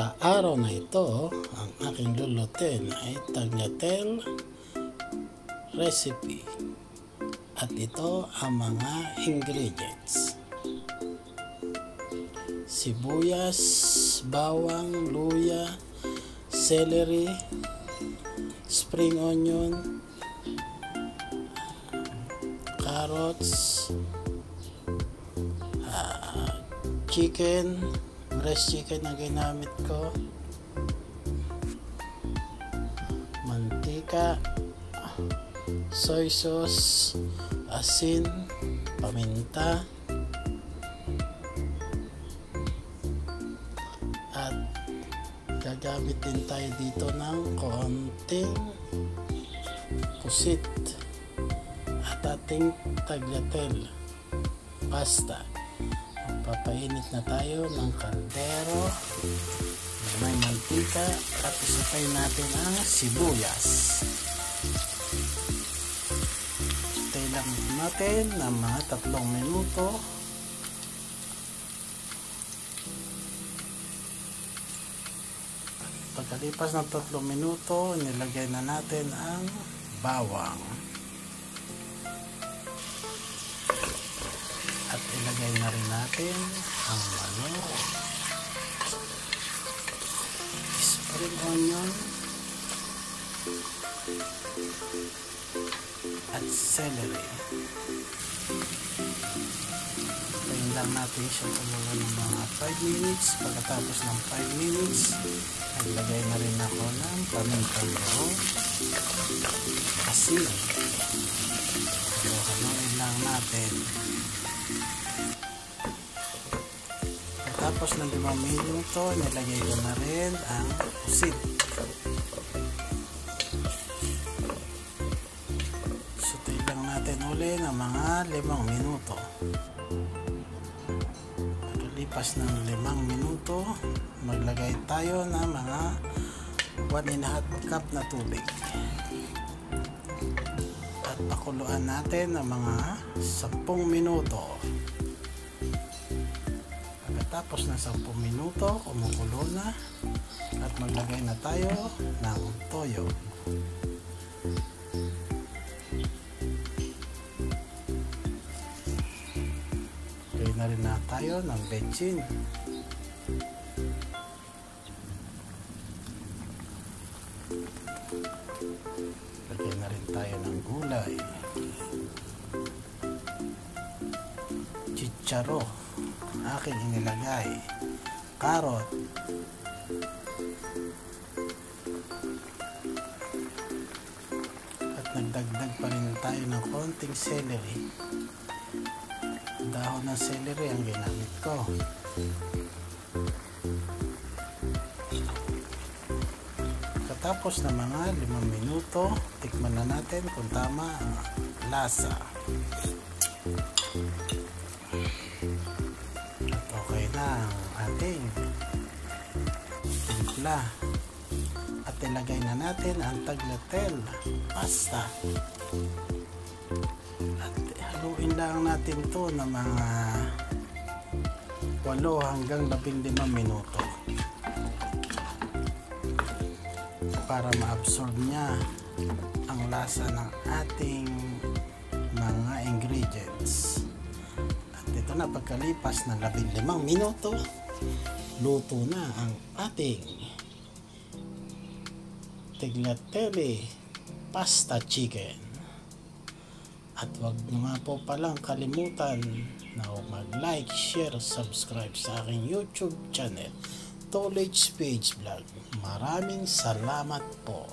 Sa araw na ito, ang aking lulutin ay tagliatelle recipe. At ito ang mga ingredients: sibuyas, bawang, luya, celery, spring onion, carrots, chicken, breast chicken na ginamit ko, mantika, soy sauce, asin, paminta, at gagamit din tayo dito ng konting pusit at ating tagliatelle pasta. Papainit na tayo ng kaldero na may mantika at isapay natin ang sibuyas. Hintay lang natin ng mga 3 minuto. Pagkalipas ng 3 minuto, nilagay na natin ang bawang. At ilagay na rin natin ang manok, spring onion, at celery. Tayin lang natin siya kumulo ng mga 5 minutes. Pagkatapos ng 5 minutes, naglagay na rin ako ng pamintang buo, asin. Haluin lang natin. Tapos ng 5 minuto, nilagay ko na rin ang pusit. Sutin lang natin uli ng mga 5 minuto. Pagkalipas ng 5 minuto, maglagay tayo ng mga 1½ cup na tubig. At pakuluan natin ng mga 10 minuto. Tapos na 10 minuto, kumukulo na at maglagay na tayo ng toyo. Lagay na rin na tayo ng bechin. Lagay na rin tayo ng gulay. Chicharo aking inilagay, carrot, at nagdagdag pa rin tayo ng konting celery. Dahon ng celery ang ginamit ko. Katapos ng mga 5 minuto, tikman na natin kung tama ang lasa. Okay na ang ating timpla. At ilagay na natin ang tagliatelle pasta. At haluin lang natin to ng mga 8 hanggang 15 minuto para ma-absorb niya ang lasa ng ating mga ingredients. Ito na, pagkalipas ng 15 minuto, luto na ang ating tagliatelle pasta chicken. At wag nga po palang kalimutan na mag-like, share, subscribe sa aking YouTube channel, Tolage Page Vlog. Maraming salamat po.